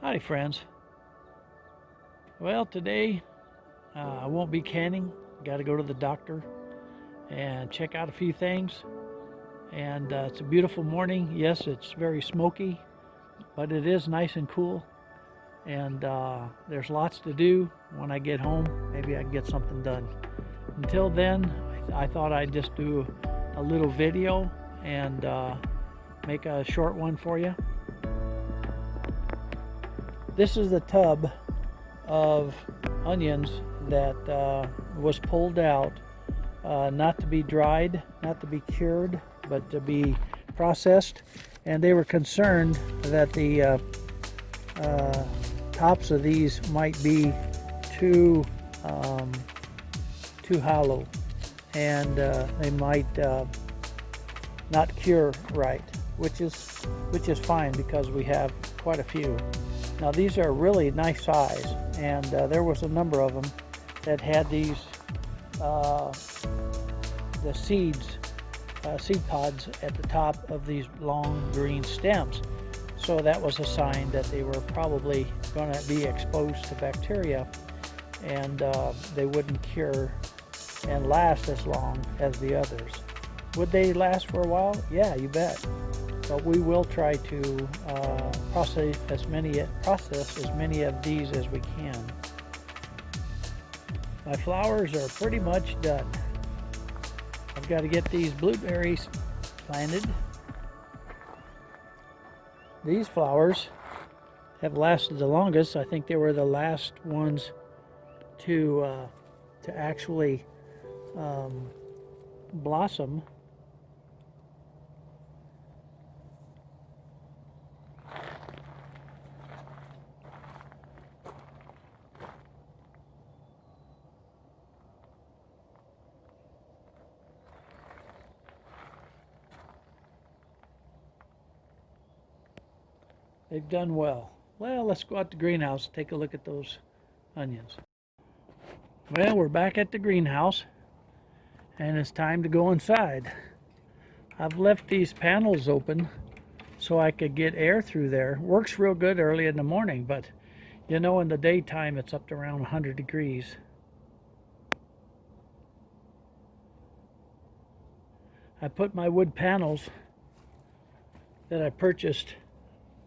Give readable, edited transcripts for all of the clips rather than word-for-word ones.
Hi friends. Well, today I won't be canning. Got to go to the doctor and check out a few things. And it's a beautiful morning. Yes, it's very smoky, but it is nice and cool. And there's lots to do when I get home. Maybe I can get something done. Until then, I thought I'd just do a little video and make a short one for you. This is the tub of onions that was pulled out, not to be dried, not to be cured, but to be processed. And they were concerned that the tops of these might be too hollow, and they might not cure right, which is fine because we have quite a few. Now these are really nice size, and there was a number of them that had these the seed pods at the top of these long green stems. So that was a sign that they were probably going to be exposed to bacteria, and they wouldn't cure and last as long as the others. Would they last for a while? Yeah, you bet. But we will try to process as many of these as we can. My flowers are pretty much done. I've got to get these blueberries planted. These flowers have lasted the longest. I think they were the last ones to actually blossom. They've done well. Well, let's go out to the greenhouse and take a look at those onions. Well, we're back at the greenhouse, and it's time to go inside. I've left these panels open so I could get air through there. Works real good early in the morning, but you know, in the daytime it's up to around 100 degrees. I put my wood panels that I purchased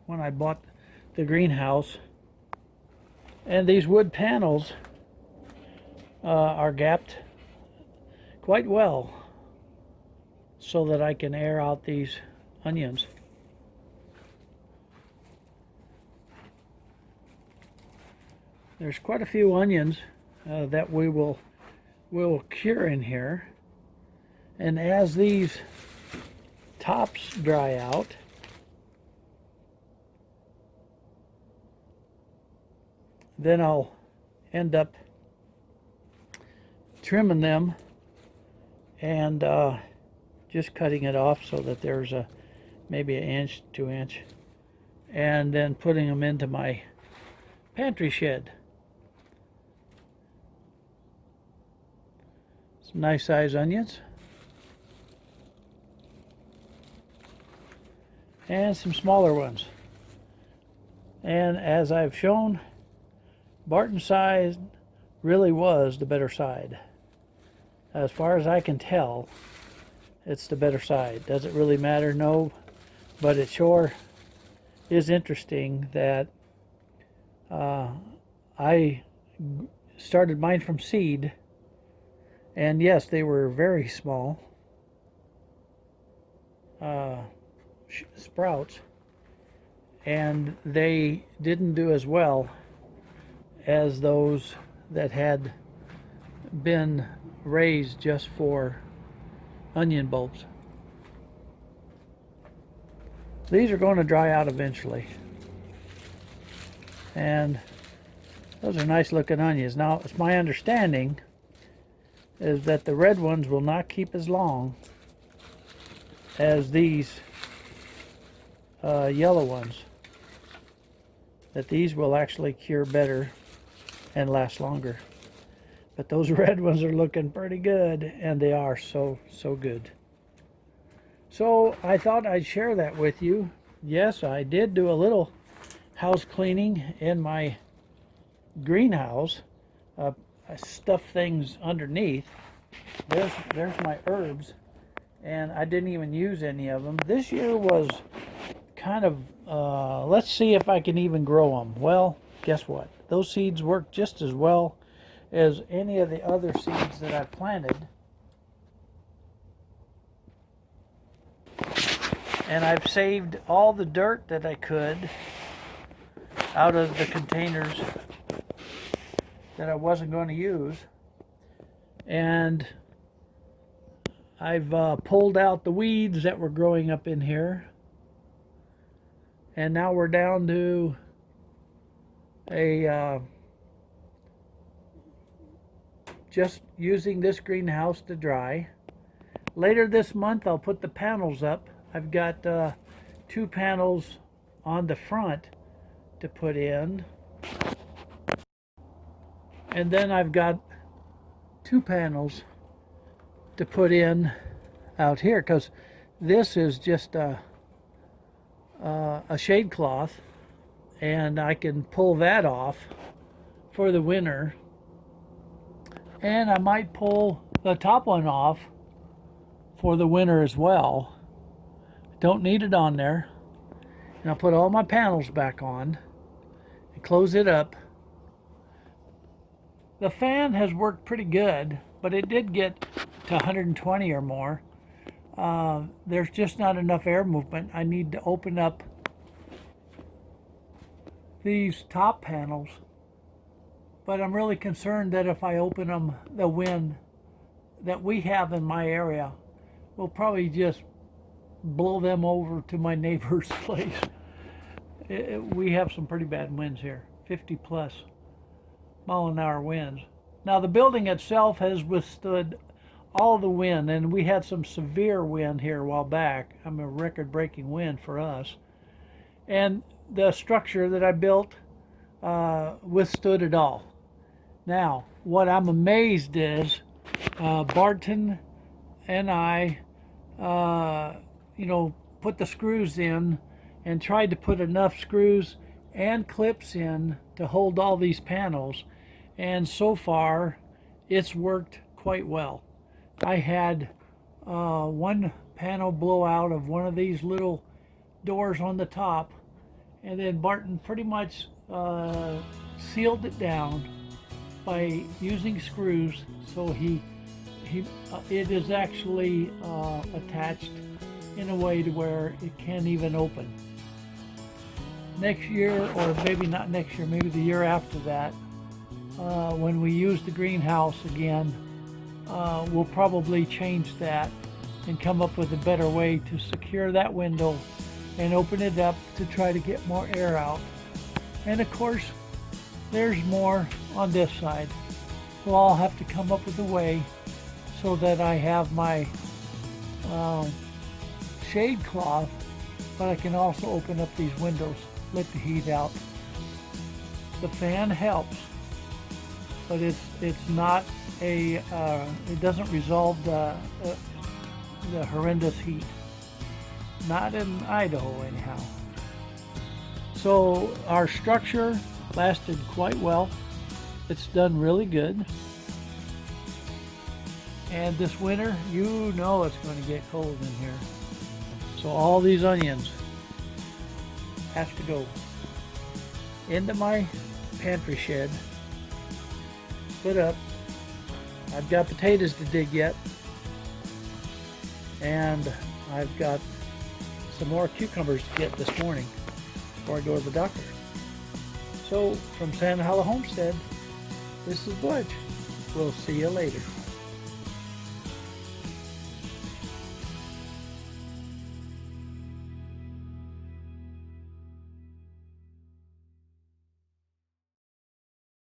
when I bought the greenhouse, and these wood panels are gapped quite well so that I can air out these onions. There's quite a few onions that we will cure in here, and as these tops dry out, then I'll end up trimming them and just cutting it off so that there's maybe an inch, 2 inch, and then putting them into my pantry shed. Some nice size onions and some smaller ones. And as I've shown, Barton side really was the better side. As far as I can tell, it's the better side. Does it really matter? No, but it sure is interesting that I started mine from seed, and yes, they were very small sprouts, and they didn't do as well as those that had been raised just for onion bulbs. These are going to dry out eventually, and those are nice looking onions. Now, it's my understanding is that the red ones will not keep as long as these yellow ones, that these will actually cure better and last longer. But those red ones are looking pretty good, and they are so good. So I thought I'd share that with you. Yes, I did do a little house cleaning in my greenhouse. I stuff things underneath. There's my herbs, and I didn't even use any of them. This year was kind of, let's see if I can even grow them. Well, guess what? Those seeds work just as well as any of the other seeds that I planted. And I've saved all the dirt that I could out of the containers that I wasn't going to use. And I've pulled out the weeds that were growing up in here. And now we're down to just using this greenhouse to dry. Later this month I'll put the panels up. I've got 2 panels on the front to put in, and then I've got 2 panels to put in out here, because this is just a shade cloth, and I can pull that off for the winter, and I might pull the top one off for the winter as well. Don't need it on there. And I'll put all my panels back on and close it up. The fan has worked pretty good, but it did get to 120 or more. There's just not enough air movement. I need to open up these top panels, but I'm really concerned that if I open them, the wind that we have in my area will probably just blow them over to my neighbor's place. We have some pretty bad winds here, 50 plus mile-an-hour winds. Now the building itself has withstood all the wind, and we had some severe wind here a while back. A record-breaking wind for us. And the structure that I built withstood it all. Now, what I'm amazed is Barton and I put the screws in and tried to put enough screws and clips in to hold all these panels, and so far it's worked quite well. I had one panel blow out of one of these little doors on the top, and then Barton pretty much sealed it down by using screws, so it is actually attached in a way to where it can't even open. Next year, or maybe not next year, maybe the year after that, when we use the greenhouse again, we'll probably change that and come up with a better way to secure that window and open it up to try to get more air out. And of course, there's more on this side, so I'll have to come up with a way so that I have my shade cloth, but I can also open up these windows, let the heat out. The fan helps, but it's not it doesn't resolve the horrendous heat. Not in Idaho anyhow. So our structure lasted quite well. It's done really good. And this winter, you know it's going to get cold in here. So all these onions have to go into my pantry shed, put up. I've got potatoes to dig yet, and I've got some more cucumbers to get this morning before I go to the doctor. So from Santa Hala Homestead, this is Butch. We'll see you later.